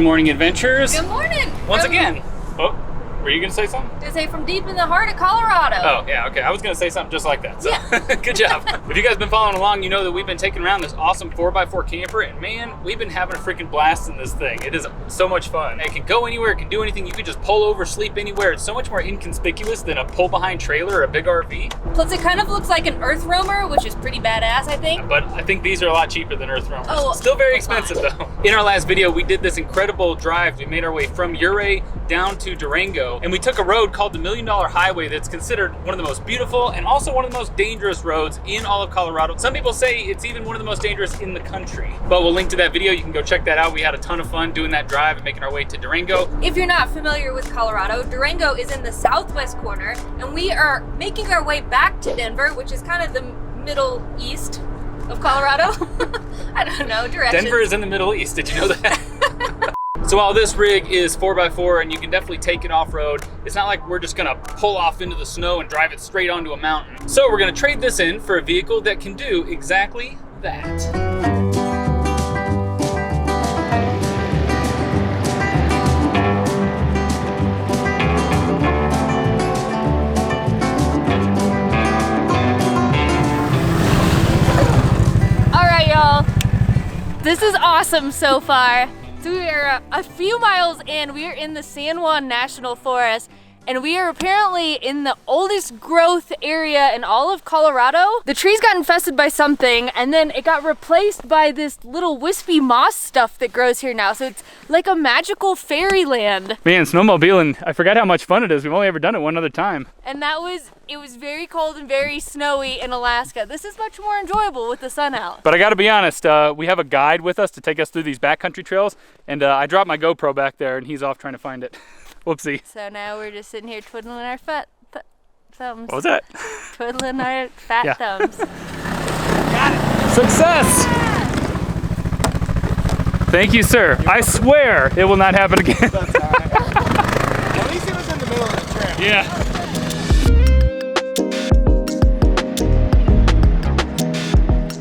morning, adventurers. Good morning. Once again. Oh, were you gonna say something? To say from deep in the heart of Colorado. Oh, yeah, okay. I was gonna say something just like that. So Yeah. good job. If you guys been following along, you know that we've been taking around this awesome 4x4 camper, and man, we've been having a freaking blast in this thing. It is so much fun. It can go anywhere, it can do anything. You can just pull over, sleep anywhere. It's so much more inconspicuous than a pull-behind trailer or a big RV. Plus, it kind of looks like an earth roamer, which is pretty badass, I think. But I think these are a lot cheaper than earth roamers. Oh, still very expensive though. In our last video, we did this incredible drive. We made our way from Itinerary down to Durango, and we took a road called the $1 Million Highway that's considered one of the most beautiful and also one of the most dangerous roads in all of Colorado. Some people say it's even one of the most dangerous in the country. But we'll link to that video. You can go check that out. We had a ton of fun doing that drive and making our way to Durango. If you're not familiar with Colorado, Durango is in the southwest corner, and we are making our way back to Denver, which is kind of the middle east of Colorado. I don't know, directions. Denver is in the Middle East. Did you know that? So while this rig is 4x4 and you can definitely take it off-road, it's not like we're just gonna pull off into the snow and drive it straight onto a mountain. So we're gonna trade this in for a vehicle that can do exactly that. This is awesome so far. So we are a few miles in. We are in the San Juan National Forest, and we are apparently in the oldest growth area in all of Colorado. The trees got infested by something, and then it got replaced by this little wispy moss stuff that grows here now. So it's like a magical fairyland. Man, snowmobiling, I forgot how much fun it is. We've only ever done it one other time. And it was very cold and very snowy in Alaska. This is much more enjoyable with the sun out. But I gotta be honest, we have a guide with us to take us through these backcountry trails, and I dropped my GoPro back there and he's off trying to find it. Whoopsie. So now we're just sitting here twiddling our thumbs. What was that? Twiddling our fat thumbs. Got it. Success! Thank you, sir. I swear it will not happen again. That's all right. At least it was in the middle of the trail. Yeah.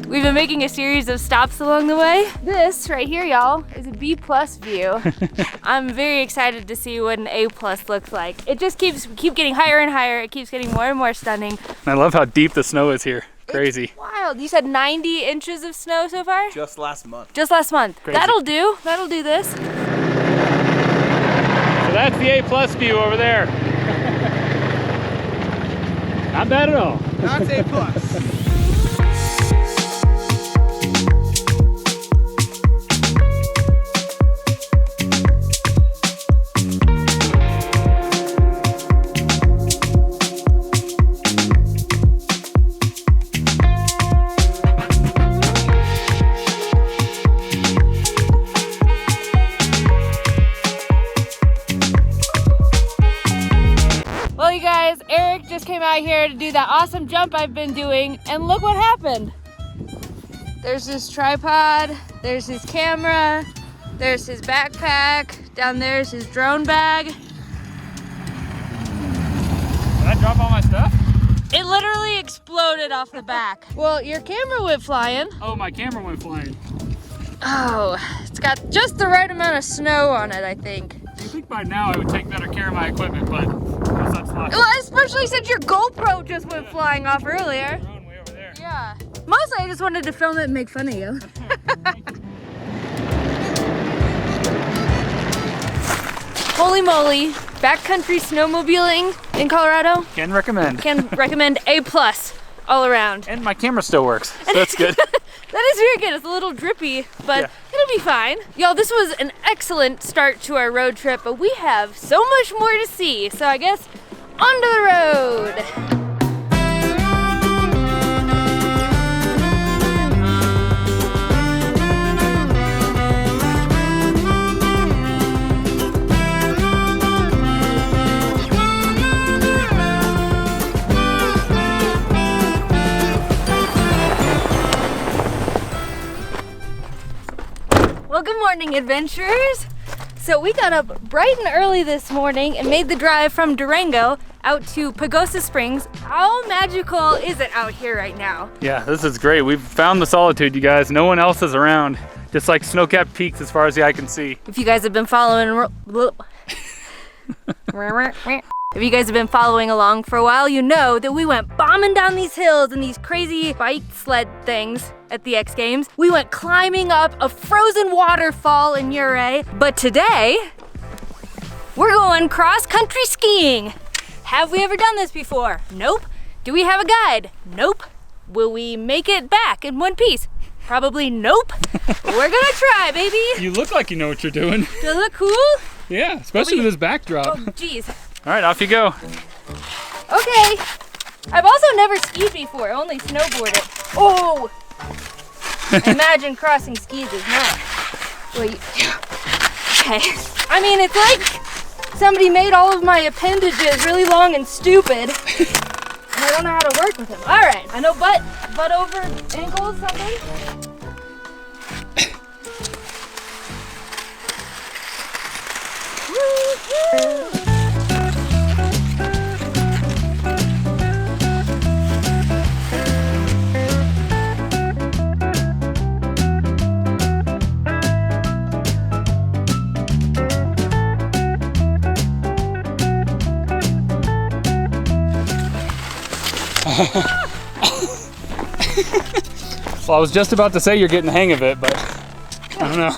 We've been making a series of stops along the way. This right here, y'all, is a B+ view. I'm very excited to see what an A+ looks like. It just keeps getting higher and higher. It keeps getting more and more stunning. I love how deep the snow is here. Crazy. It's wild. You said 90 inches of snow so far? Just last month. Just last month. Crazy. That'll do. That'll do this. So that's the A+ view over there. Not bad at all. That's A+. Well, you guys, Eric just came out here to do that awesome jump I've been doing, and look what happened. There's his tripod, there's his camera, there's his backpack, down there's his drone bag. Did I drop all my stuff? It literally exploded off the back. Well, your camera went flying. Oh, my camera went flying. Oh, it's got just the right amount of snow on it, I think. I think by now I would take better care of my equipment, but I guess that's luck. Well, especially since your GoPro just went flying off earlier. Drone way over there. Yeah. Mostly I just wanted to film it and make fun of you. Holy moly, backcountry snowmobiling in Colorado. Can recommend. Can recommend A+ all around. And my camera still works, so that's good. That is very good. It's a little drippy, but Yeah. it'll be fine. Y'all, this was an excellent start to our road trip, but we have so much more to see. So I guess onto the road. Well, good morning, adventurers. So we got up bright and early this morning and made the drive from Durango out to Pagosa Springs. How magical is it out here right now? Yeah, this is great. We've found the solitude, you guys. No one else is around. just like snow-capped peaks as far as the eye can see. If you guys have been following, if you guys have been following along for a while, you know that we went bombing down these hills and these crazy bike sled things at the X Games. We went climbing up a frozen waterfall in Ouray, but today, we're going cross-country skiing. Have we ever done this before? Nope. Do we have a guide? Nope. Will we make it back in one piece? Probably nope. We're gonna try, baby. You look like you know what you're doing. Does it look cool? Yeah, especially with this backdrop. Oh, jeez. All right, off you go. Okay. I've also never skied before, only snowboarded. Oh! Imagine crossing skis is not. Wait. Okay. I mean, it's like somebody made all of my appendages really long and stupid. I don't know how to work with them. All right, I know butt over ankles, something. Woo-hoo. Well, I was just about to say you're getting the hang of it, but I don't know.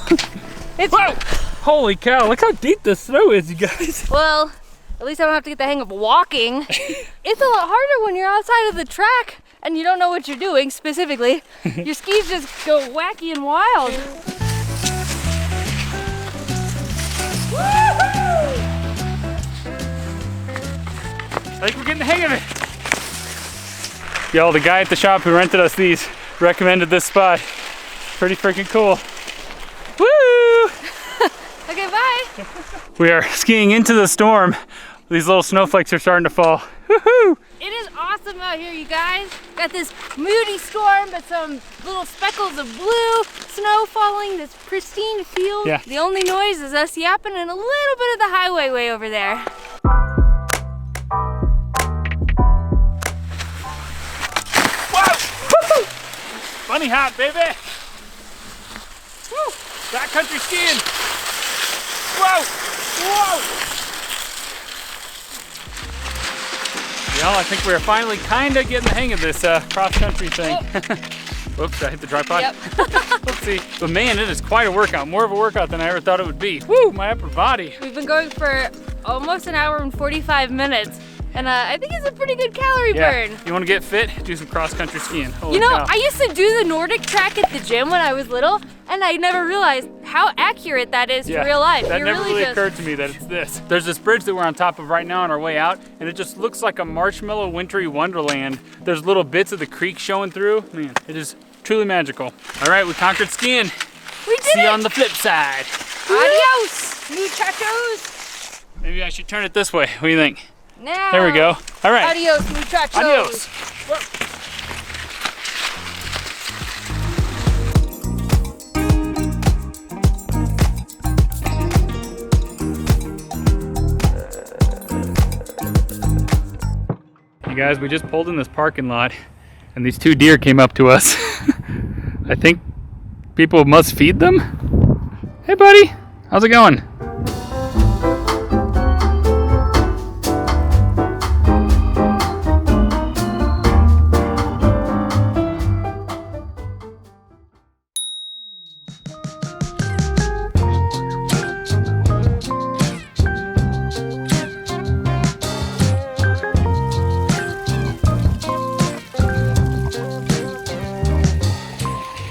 Whoa! Holy cow, look how deep the snow is, you guys. Well, at least I don't have to get the hang of walking. It's a lot harder when you're outside of the track and you don't know what you're doing specifically. Your skis just go wacky and wild. Woo-hoo! I think we're getting the hang of it. Yo, the guy at the shop who rented us these recommended this spot. Pretty freaking cool. Woo! Okay, bye. We are skiing into the storm. These little snowflakes are starting to fall. Woohoo! It is awesome out here, you guys. Got this moody storm, but some little speckles of blue, snow falling, this pristine field. Yeah. The only noise is us yapping and a little bit of the highway way over there. Bunny hop, baby! Woo! Backcountry skiing! Whoa! Whoa! Well, I think we're finally kind of getting the hang of this cross-country thing. Whoops, I hit the tripod. Yep. Oopsie. But man, it is quite a workout. More of a workout than I ever thought it would be. Woo, my upper body. We've been going for almost an hour and 45 minutes. And I think it's a pretty good calorie burn. You want to get fit? Do some cross-country skiing. Holy You know, cow. I used to do the Nordic track at the gym when I was little, and I never realized how accurate that is to real life. That You're never really just... occurred to me that it's this. There's this bridge that we're on top of right now on our way out, and it just looks like a marshmallow wintry wonderland. There's little bits of the creek showing through. Man, it is truly magical. All right, we conquered skiing. We did See it! you on the flip side. Adios, muchachos! Maybe I should turn it this way. What do you think? Now. There we go. All right. Adios, muchachos. Adios. You guys, we just pulled in this parking lot and these two deer came up to us. I think people must feed them. Hey buddy, how's it going?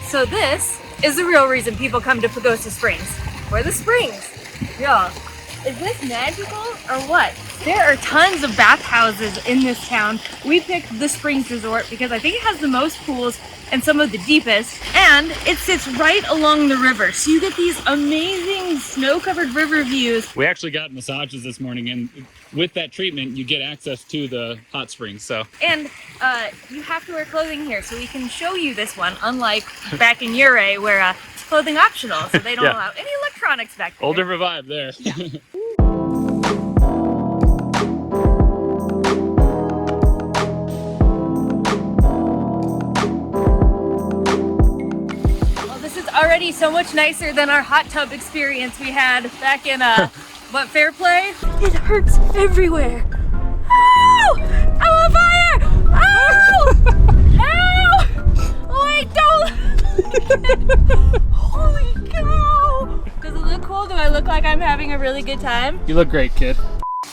So this is the real reason people come to Pagosa Springs. Where the springs. Yeah. Is this magical or what? There are tons of bathhouses in this town. We picked the Springs Resort because I think it has the most pools and some of the deepest, and it sits right along the river. So you get these amazing snow-covered river views. We actually got massages this morning, and with that treatment, you get access to the hot springs. So, And you have to wear clothing here, so we can show you this one, unlike back in Ouray where it's clothing optional, so they don't Yeah. allow any electronics back there. older vibe there. Well, this is already already so much nicer than our hot tub experience we had back in what, Fairplay? It hurts everywhere. Ow! I'm on fire! Ow! Ow! Wait, don't! Holy cow! Does it look cool? Do I look like I'm having a really good time? You look great, kid.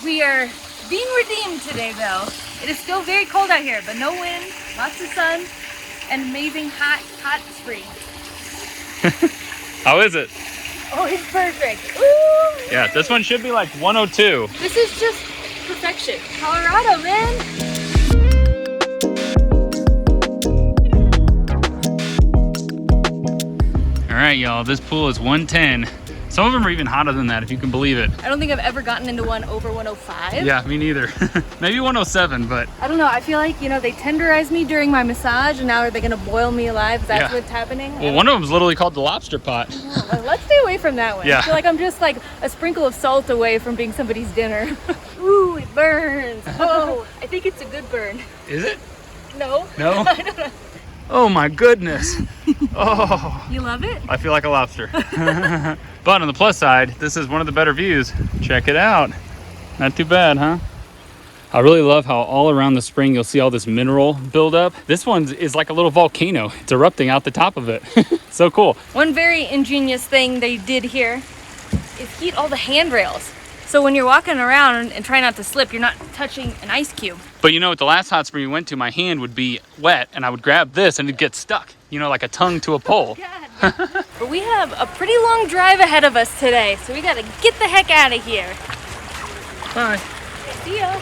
We are being redeemed today, though. It is still very cold out here, but no wind, lots of sun, and amazing hot spring. How is it? Oh, it's perfect. Ooh! Yeah, this one should be like 102. This is just perfection. Colorado, man. All right, y'all, this pool is 110. Some of them are even hotter than that, if you can believe it. I don't think I've ever gotten into one over 105. Yeah, me neither. Maybe 107, but. I don't know, I feel like, they tenderized me during my massage, and now are they gonna boil me alive? That's what's happening? Well, one of them's literally called the lobster pot. Well, let's stay away from that one. Yeah. I feel like I'm just like a sprinkle of salt away from being somebody's dinner. Ooh, it burns. Oh, I think it's a good burn. Is it? No? No? I don't know. Oh my goodness. Oh. You love it? I feel like a lobster. But on the plus side, this is one of the better views. Check it out. Not too bad, huh? I really love how all around the spring you'll see all this mineral buildup. This one is like a little volcano. It's erupting out the top of it. So cool. One very ingenious thing they did here is heat all the handrails. So when you're walking around and trying not to slip, you're not touching an ice cube. But at the last hot spring we went to, my hand would be wet and I would grab this and it'd get stuck. Like a tongue to a pole. God. But we have a pretty long drive ahead of us today, so we gotta get the heck out of here. Bye. See ya.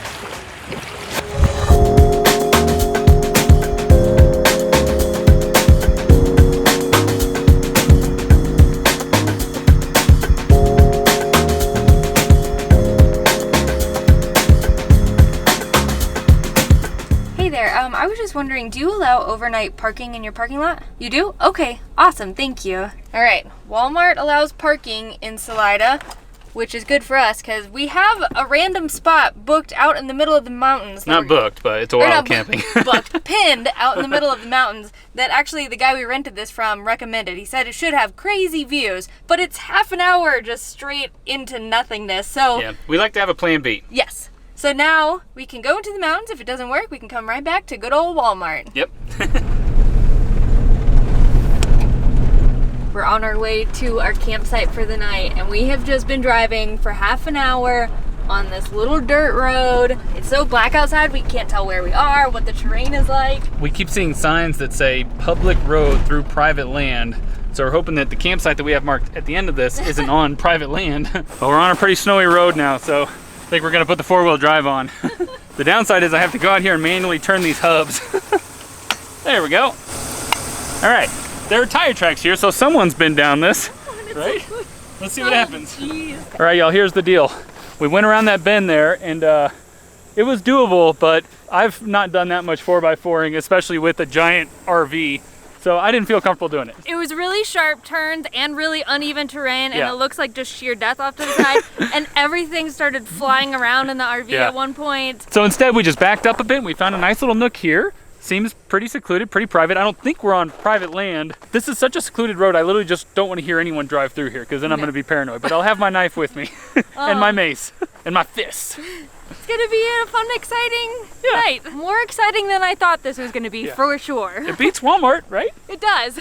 I was just wondering, do you allow overnight parking in your parking lot? You do? Okay, awesome, thank you. All right, Walmart allows parking in Salida, which is good for us because we have a random spot booked out in the middle of the mountains. Not booked, but it's a wild camping. Booked, pinned out in the middle of the mountains that actually the guy we rented this from recommended. He said it should have crazy views, but it's half an hour just straight into nothingness. So yeah, we like to have a plan B. Yes. So now we can go into the mountains. If it doesn't work, we can come right back to good old Walmart. Yep. We're on our way to our campsite for the night, and we have just been driving for half an hour on this little dirt road. It's so black outside, we can't tell where we are, what the terrain is like. We keep seeing signs that say public road through private land. So we're hoping that the campsite that we have marked at the end of this isn't on private land. But we're on a pretty snowy road now, so I think we're gonna put the 4-wheel drive on. The downside is I have to go out here and manually turn these hubs. There we go. All right, there are tire tracks here, so someone's been down this, right? Let's see what happens. Geez. All right, y'all, here's the deal. We went around that bend there and it was doable, but I've not done that much 4x4ing, especially with a giant RV. So I didn't feel comfortable doing it. It was really sharp turns and really uneven terrain, and Yeah. it looks like just sheer death off to the side. And everything started flying around in the RV Yeah. at one point. So instead we just backed up a bit and we found a nice little nook here. Seems pretty secluded, pretty private. I don't think we're on private land. This is such a secluded road, I literally just don't want to hear anyone drive through here because then I'm gonna be paranoid. But I'll have my knife with me and my mace and my fists. It's gonna be a fun, exciting night. More exciting than I thought this was gonna be, for sure. It beats Walmart, right? It does.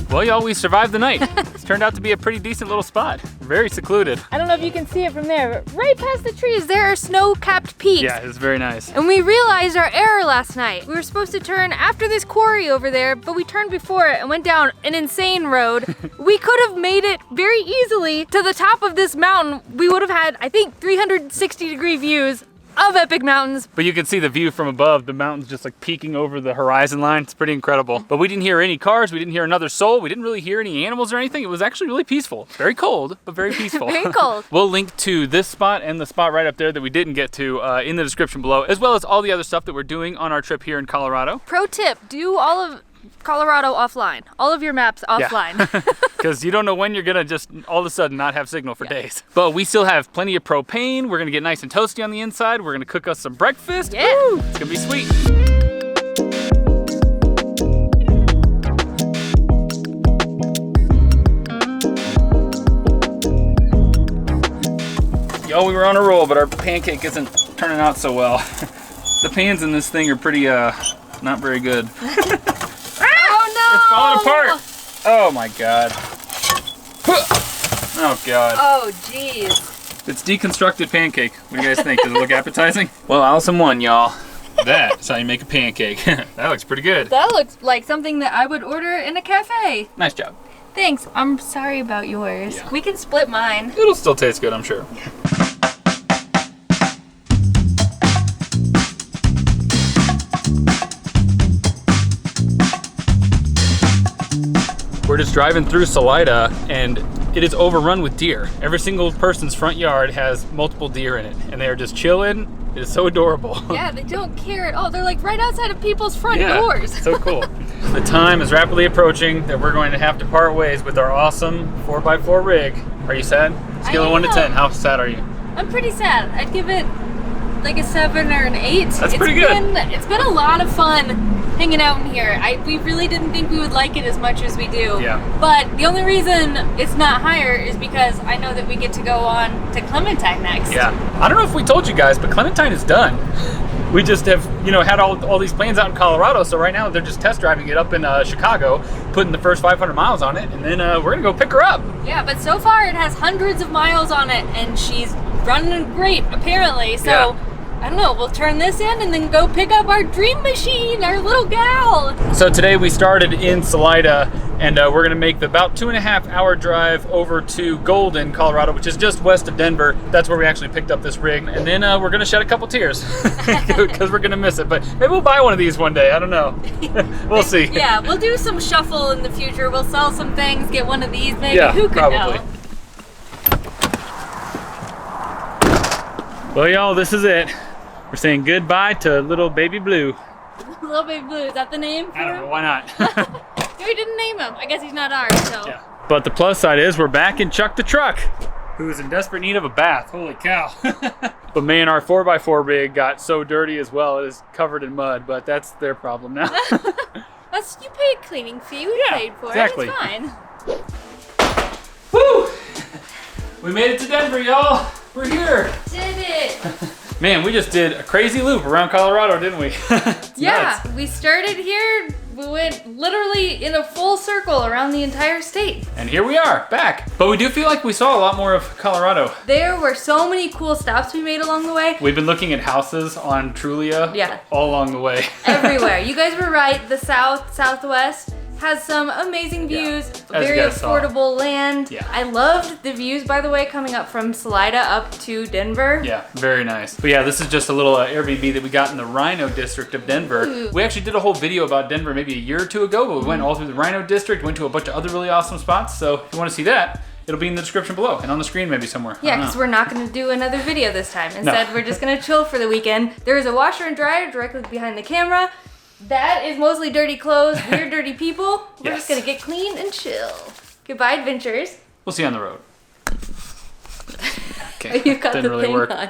Well, y'all, we survived the night. It's turned out to be a pretty decent little spot. Very secluded. I don't know if you can see it from there, but right past the trees, there are snow-capped peaks. Yeah, it's very nice. And we realized our error last night. We were supposed to turn after this quarry over there, but we turned before it and went down an insane road. We could have made it very easily to the top of this mountain. We would have had, I think, 360-degree views of epic mountains. But you can see the view from above. The mountains just like peeking over the horizon line. It's pretty incredible. But we didn't hear any cars. We didn't hear another soul. We didn't really hear any animals or anything. It was actually really peaceful. Very cold, but very peaceful. Very cold. We'll link to this spot and the spot right up there that we didn't get to in the description below, as well as all the other stuff that we're doing on our trip here in Colorado. Pro tip, do all of Colorado offline. All of your maps offline. Because you don't know when you're gonna just all of a sudden not have signal for days. But we still have plenty of propane. We're gonna get nice and toasty on the inside. We're gonna cook us some breakfast. Yeah. Woo! It's gonna be sweet. Yo, we were on a roll, but our pancake isn't turning out so well. The pans in this thing are pretty, not very good. Oh no! It's falling apart. Oh my God. Oh God. Oh jeez. It's deconstructed pancake. What do you guys think? Does it look appetizing? Well, Allison won, y'all. That's how you make a pancake. That looks pretty good. That looks like something that I would order in a cafe. Nice job. Thanks. I'm sorry about yours. Yeah. We can split mine. It'll still taste good, I'm sure. We're just driving through Salida and it is overrun with deer. Every single person's front yard has multiple deer in it and they are just chilling. It is so adorable. Yeah, they don't care at all. They're like right outside of people's front doors. So cool. The time is rapidly approaching that we're going to have to part ways with our awesome 4x4 rig. Are you sad? Scale of 1 to 10, how sad are you? I'm pretty sad. I'd give it like a 7 or an 8. That's pretty good. It's been a lot of fun hanging out in here. We really didn't think we would like it as much as we do. Yeah. But the only reason it's not higher is because I know that we get to go on to Clementine next. Yeah. I don't know if we told you guys, but Clementine is done. We just have, had all these plans out in Colorado, so right now they're just test driving it up in Chicago, putting the first 500 miles on it, and then we're gonna go pick her up. Yeah, but so far it has hundreds of miles on it, and she's running great, apparently. So, Yeah. I don't know, we'll turn this in and then go pick up our dream machine, our little gal. So today we started in Salida, and we're gonna make the about 2.5 hour drive over to Golden, Colorado, which is just west of Denver. That's where we actually picked up this rig, and then we're gonna shed a couple tears because we're gonna miss it. But maybe we'll buy one of these one day. I don't know. We'll see. Yeah, we'll do some shuffle in the future. We'll sell some things, get one of these maybe. Yeah, Who could probably. know? Well, y'all, this is it. We're saying goodbye to little baby Blue. Little Baby Blue, is that the name for I don't him? know, why not? Yeah, we didn't name him. I guess he's not ours, so. Yeah. But the plus side is we're back in Chuck the Truck, who is in desperate need of a bath. Holy cow. But man, our 4x4 rig got so dirty as well. It is covered in mud, but that's their problem now. That's, you paid cleaning fee. We paid for exactly. it. It's fine. Woo! We made it to Denver, y'all. We're here. Did it. Man, we just did a crazy loop around Colorado, didn't we? It's Yeah, nuts. we started here. We went literally in a full circle around the entire state. And here we are, back. But we do feel like we saw a lot more of Colorado. There were so many cool stops we made along the way. We've been looking at houses on Trulia all along the way. Everywhere. You guys were right. The southwest has some amazing views, very affordable land. Yeah. I loved the views, by the way, coming up from Salida up to Denver. Yeah, very nice. But yeah, this is just a little Airbnb that we got in the Rhino district of Denver. Ooh. We actually did a whole video about Denver maybe a year or two ago, but we went all through the Rhino district, went to a bunch of other really awesome spots. So if you want to see that, it'll be in the description below and on the screen maybe somewhere. Yeah, because we're not going to do another video this time. Instead, we're just going to chill for the weekend. There is a washer and dryer directly behind the camera. That is mostly dirty clothes. We're dirty people. We're just going to get clean and chill. Goodbye, adventures. We'll see you on the road. Okay, You've got didn't the really thing work. on.